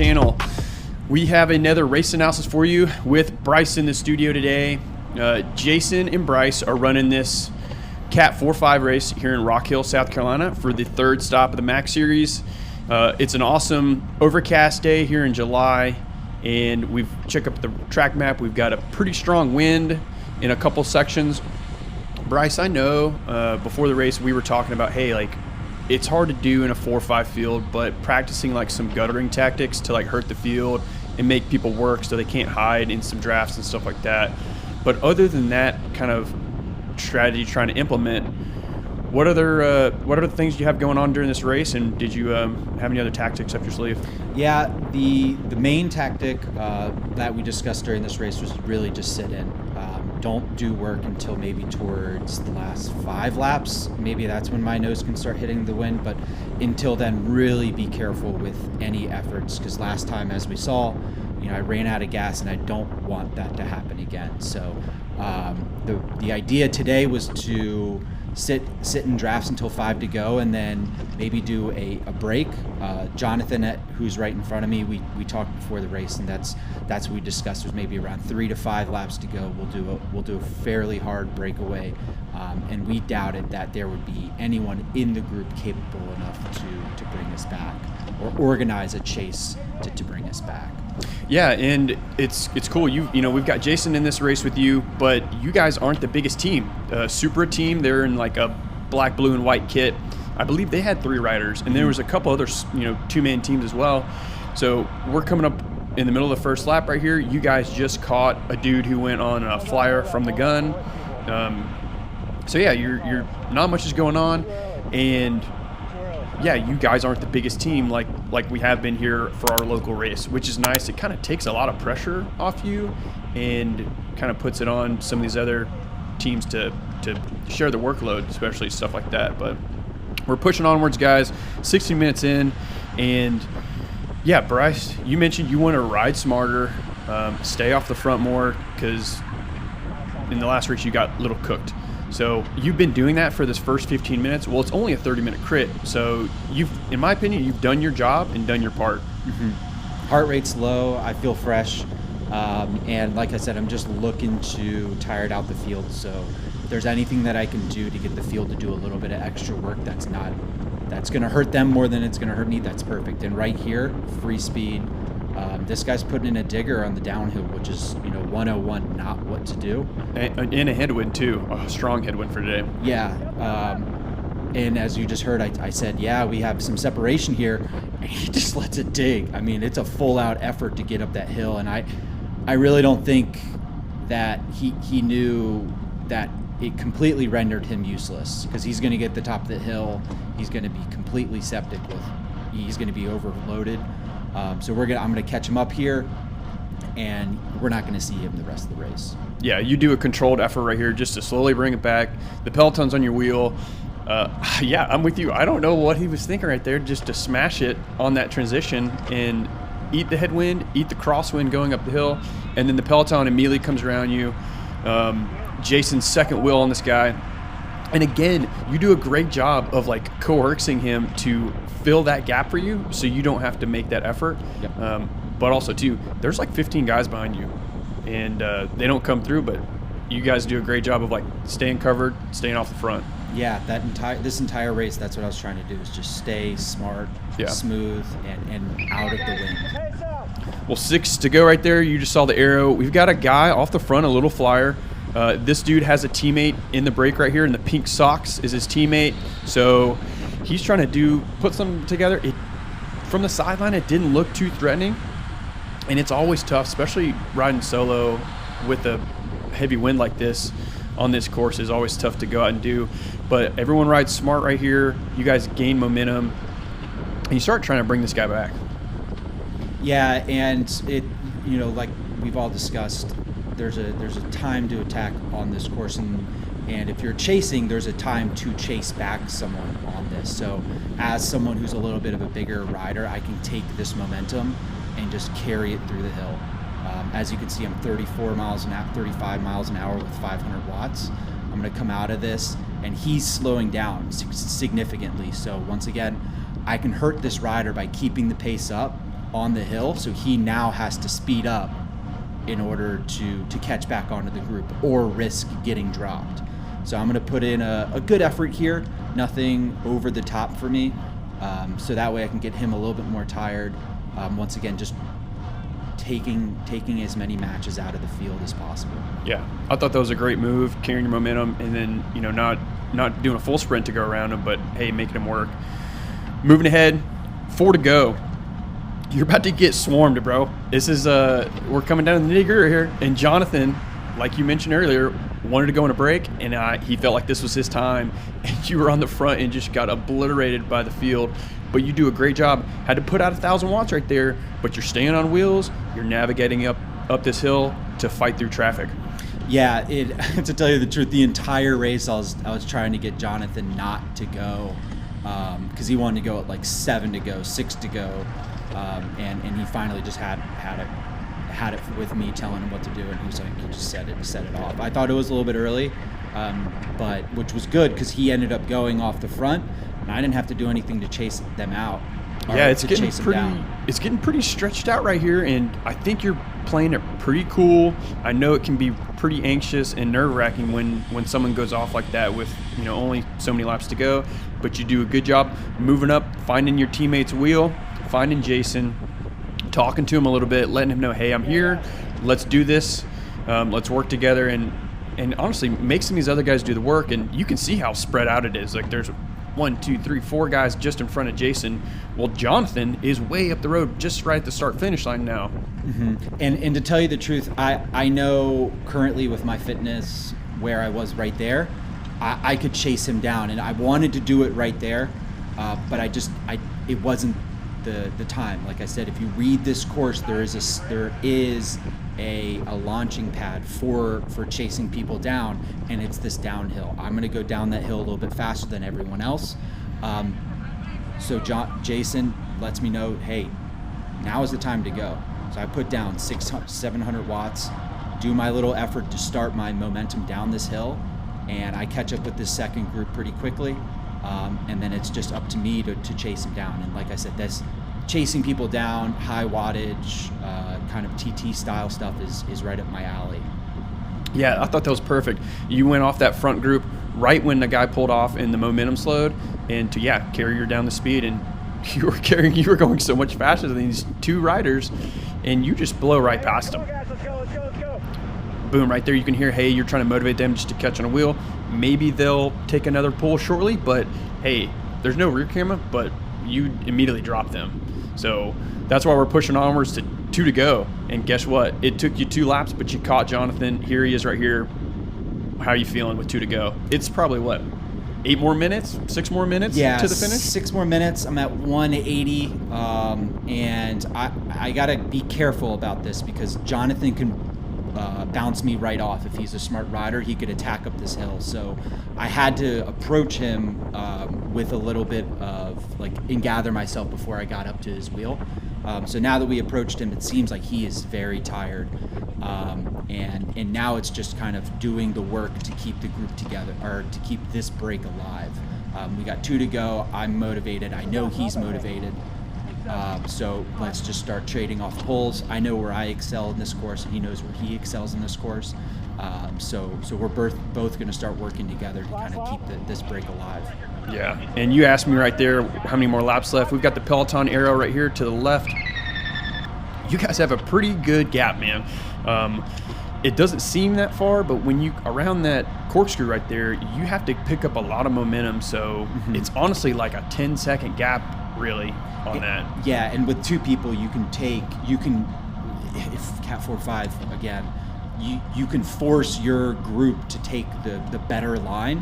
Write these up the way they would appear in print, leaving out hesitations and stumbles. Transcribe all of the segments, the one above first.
channel. We have another race analysis for you with Bryce in the studio today. Jason and Bryce are running this Cat 4-5 race here in Rock Hill, South Carolina for the third stop of the MAX series. It's an awesome overcast day here in July, and we've checked up the track map. We've got a pretty strong wind in a couple sections. Bryce, I know before the race we were talking about, hey, like, it's hard to do in a 4-5 field, but practicing like some guttering tactics to like hurt the field and make people work so they can't hide in some drafts and stuff like that. But other than that kind of strategy trying to implement, what other things do you have going on during this race, and did you have any other tactics up your sleeve? Yeah, the main tactic that we discussed during this race was really just sit in. Don't do work until maybe towards the last 5 laps. Maybe that's when my nose can start hitting the wind, but until then, really be careful with any efforts, because last time, as we saw, I ran out of gas, and I don't want that to happen again. So the idea today was to sit in drafts until 5 to go, and then maybe do a break. Jonathan, who's right in front of me, we talked before the race, and that's what we discussed. Was maybe around 3 to 5 laps to go. We'll do a fairly hard breakaway, and we doubted that there would be anyone in the group capable enough to bring us back or organize a chase to bring us back. Yeah, and it's cool. We've got Jason in this race with you, but you guys aren't the biggest team. Supra team, they're in like a black, blue, and white kit. I believe they had 3 riders, and there was a couple other 2-man teams as well. So we're coming up in the middle of the first lap right here. You guys just caught a dude who went on a flyer from the gun. So yeah, you're not much is going on, and yeah, you guys aren't the biggest team like we have been here for our local race, which is nice. It kind of takes a lot of pressure off you and kind of puts it on some of these other teams to share the workload, especially stuff like that. But we're pushing onwards, guys. 60 minutes in, and yeah, Bryce, you mentioned you want to ride smarter, stay off the front more, because in the last race you got a little cooked. So you've been doing that for this first 15 minutes. Well, it's only a 30-minute crit, so in my opinion, you've done your job and done your part. Mm-hmm. Heart rate's low. I feel fresh, and like I said, I'm just looking to tire it out the field. So if there's anything that I can do to get the field to do a little bit of extra work, that's going to hurt them more than it's going to hurt me, that's perfect. And right here, free speed. This guy's putting in a digger on the downhill, which is 101, not what to do. And a headwind too, a strong headwind for today. Yeah, and as you just heard, I said, yeah, we have some separation here, and he just lets it dig. I mean, it's a full-out effort to get up that hill, and I really don't think that he knew that it completely rendered him useless, because he's going to get the top of the hill, he's going to be completely septic, he's going to be overloaded. So I'm going to catch him up here, and we're not going to see him the rest of the race. Yeah, you do a controlled effort right here just to slowly bring it back. The peloton's on your wheel. Yeah, I'm with you. I don't know what he was thinking right there, just to smash it on that transition and eat the headwind, eat the crosswind going up the hill, and then the peloton immediately comes around you. Jason's second wheel on this guy. And again, you do a great job of like coercing him to fill that gap for you, so you don't have to make that effort. Yep. But also too, there's like 15 guys behind you, and they don't come through, but you guys do a great job of like staying covered, staying off the front. Yeah, this entire race, that's what I was trying to do, is just stay smart, smooth, and out of the wind. Well, 6 to go right there. You just saw the arrow. We've got a guy off the front, a little flyer. This dude has a teammate in the break right here, and the pink socks is his teammate. So he's trying to put something together. From the sideline, it didn't look too threatening, and it's always tough, especially riding solo with a heavy wind like this on this course is always tough to go out and do. But everyone rides smart right here. You guys gain momentum, and you start trying to bring this guy back. Yeah, and it, like we've all discussed, there's a time to attack on this course, and if you're chasing, there's a time to chase back someone on this. So as someone who's a little bit of a bigger rider, I can take this momentum and just carry it through the hill. As you can see, I'm 35 miles an hour with 500 watts. I'm going to come out of this, and he's slowing down significantly. So once again, I can hurt this rider by keeping the pace up on the hill, so he now has to speed up in order to catch back onto the group or risk getting dropped. So I'm going to put in a good effort here, nothing over the top for me, so that way I can get him a little bit more tired. Once again, just taking as many matches out of the field as possible. Yeah, I thought that was a great move, carrying your momentum, and then not doing a full sprint to go around him, but hey, making him work. Moving ahead, 4 to go. You're about to get swarmed, bro. This is we're coming down to the nitty-gritty here, and Jonathan, like you mentioned earlier, wanted to go on a break, and he felt like this was his time, and you were on the front and just got obliterated by the field. But you do a great job. Had to put out 1,000 watts right there, but you're staying on wheels. You're navigating up this hill to fight through traffic. Yeah, to tell you the truth, the entire race I was trying to get Jonathan not to go, because he wanted to go at like 7 to go, 6 to go, and he finally just had it with me telling him what to do, and he just set it off. I thought it was a little bit early, but which was good because he ended up going off the front, and I didn't have to do anything to chase them out. Yeah, it's getting pretty stretched out right here, and I think you're playing it pretty cool. I know it can be pretty anxious and nerve-wracking when someone goes off like that with only so many laps to go, but you do a good job moving up, finding your teammate's wheel, finding Jason, talking to him a little bit, letting him know, hey, I'm here, let's do this, let's work together, and honestly make some of these other guys do the work. And you can see how spread out it is. Like there's 1, 2, 3, 4 guys just in front of Jason. Well, Jonathan is way up the road, just right at the start-finish line now. Mm-hmm. And to tell you the truth, I know currently with my fitness where I was right there, I could chase him down, and I wanted to do it right there, but it wasn't the time. Like I said, if you read this course, there is a launching pad for chasing people down, and it's this downhill. I'm going to go down that hill a little bit faster than everyone else. So Jason lets me know, hey, now is the time to go. So I put down 700 watts, do my little effort to start my momentum down this hill, and I catch up with this second group pretty quickly. And then it's just up to me to chase him down. And like I said, this chasing people down, high wattage, kind of TT style stuff is right up my alley. Yeah, I thought that was perfect. You went off that front group right when the guy pulled off and the momentum slowed, and to carry her down the speed, and you were going so much faster than these 2 riders, and you just blow right past them. Let's go. Boom, right there you can hear, hey, you're trying to motivate them just to catch on a wheel. Maybe they'll take another pull shortly, but hey, there's no rear camera, but you immediately drop them. So that's why we're pushing onwards to 2 to go. And guess what? It took you 2 laps, but you caught Jonathan. Here he is right here. How are you feeling with 2 to go? It's probably what, 8 more minutes, 6 more minutes to the finish? 6 more minutes. I'm at 180, and I gotta be careful about this because Jonathan can bounce me right off. If he's a smart rider, he could attack up this hill. So I had to approach him with a little bit of and gather myself before I got up to his wheel. So now that we approached him, it seems like he is very tired, and now it's just kind of doing the work to keep the group together, or to keep this break alive. We got 2 to go. I'm motivated. I know he's motivated. So let's just start trading off pulls. I know where I excel in this course, and he knows where he excels in this course. So we're both going to start working together to kind of keep this break alive. Yeah, and you asked me right there how many more laps left. We've got the Peloton arrow right here to the left. You guys have a pretty good gap, man. It doesn't seem that far, but when you around that corkscrew right there, you have to pick up a lot of momentum. So it's honestly like a 10-second gap, really, on that. Yeah, and with 2 people, you can if Cat 4-5 again, you can force your group to take the better line,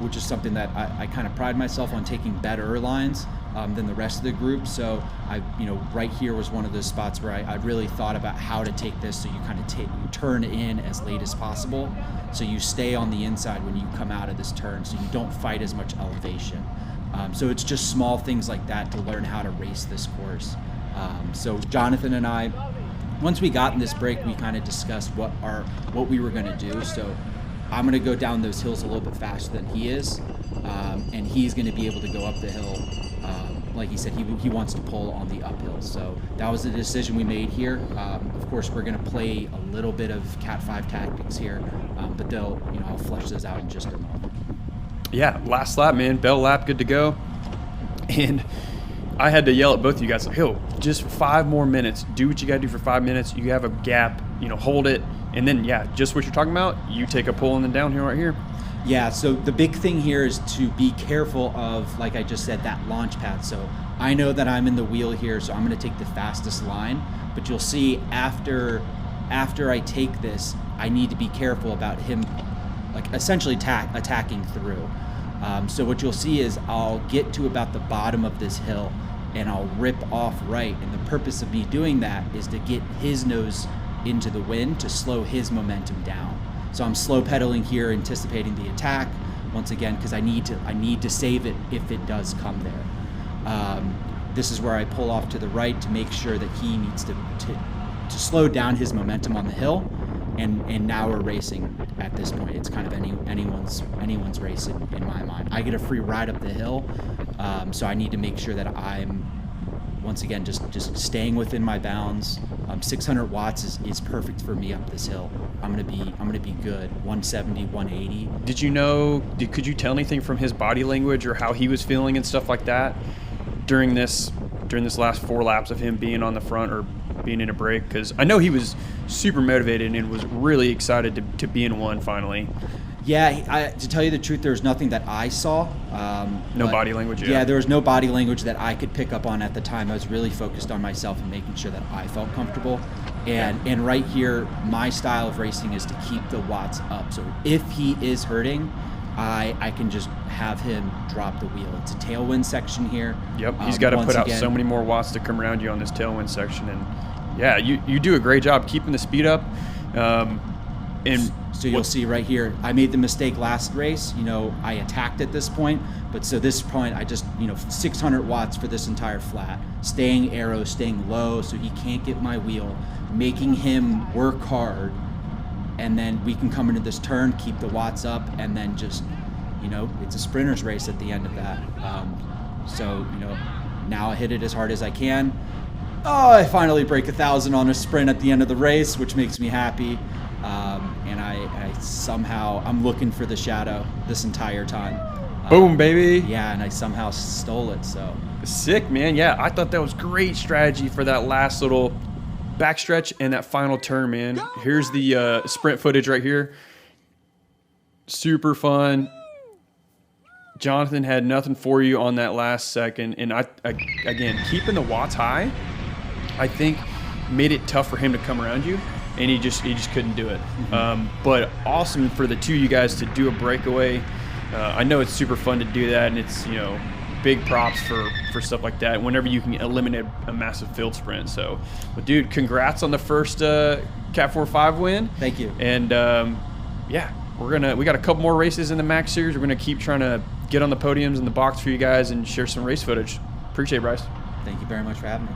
which is something that I kind of pride myself on, taking better lines than the rest of the group. So right here was one of those spots where I really thought about how to take this, so you kind of you turn in as late as possible, so you stay on the inside when you come out of this turn, so you don't fight as much elevation. So it's just small things like that to learn how to race this course. So Jonathan and I, once we got in this break, we kind of discussed what we were going to do. So I'm going to go down those hills a little bit faster than he is, and he's going to be able to go up the hill like he said, he wants to pull on the uphill. So that was the decision we made here. Of course, we're going to play a little bit of Cat 5 tactics here, but I'll flesh those out in just a moment. Yeah, last lap, man. Bell lap, good to go. And I had to yell at both of you guys, like, yo, just 5 more minutes. Do what you got to do for 5 minutes. You have a gap, hold it. And then, yeah, just what you're talking about, you take a pull in the downhill right here. Yeah, so the big thing here is to be careful of, like I just said, that launch pad. So I know that I'm in the wheel here, so I'm going to take the fastest line. But you'll see after I take this, I need to be careful about him, like essentially attacking through. So what you'll see is I'll get to about the bottom of this hill and I'll rip off right. And the purpose of me doing that is to get his nose into the wind to slow his momentum down. So I'm slow pedaling here, anticipating the attack once again, because I need to save it if it does come there. This is where I pull off to the right to make sure that he needs to slow down his momentum on the hill. And now we're racing at this point. It's kind of anyone's race in my mind. I get a free ride up the hill, so I need to make sure that I'm once again just staying within my bounds. 600 watts is perfect for me up this hill. I'm gonna be good. 170, 180. Could you tell anything from his body language or how he was feeling and stuff like that during this last 4 laps of him being on the front or being in a break? Because I know he was super motivated and was really excited to be in one finally. Yeah, to tell you the truth, there was nothing that I saw. No body language. Yeah, there was no body language that I could pick up on at the time. I was really focused on myself and making sure that I felt comfortable. And right here, my style of racing is to keep the watts up. So if he is hurting, I can just have him drop the wheel. It's a tailwind section here. Yep, he's got to put out so many more watts to come around you on this tailwind section. And yeah, you do a great job keeping the speed up. And so you'll see right here, I made the mistake last race. I attacked at this point, but so this point, I just 600 watts for this entire flat, staying aero, staying low, so he can't get my wheel, making him work hard, and then we can come into this turn, keep the watts up, and then just it's a sprinter's race at the end of that. So now I hit it as hard as I can. Oh, I finally break 1,000 on a sprint at the end of the race, which makes me happy. And I somehow, I'm looking for the shadow this entire time. Boom, baby. Yeah, and I somehow stole it, so. Sick, man. Yeah, I thought that was great strategy for that last little backstretch and that final turn, man. Here's the sprint footage right here. Super fun. Jonathan had nothing for you on that last second. And again, keeping the watts high, I think made it tough for him to come around you. And he just couldn't do it. But awesome for the two of you guys to do a breakaway. I know it's super fun to do that, and it's big props for stuff like that. Whenever you can eliminate a massive field sprint. So, but dude, congrats on the first Cat 4-5 win. Thank you. And yeah, we got a couple more races in the Max Series. We're gonna keep trying to get on the podiums in the box for you guys and share some race footage. Appreciate it, Bryce. Thank you very much for having me.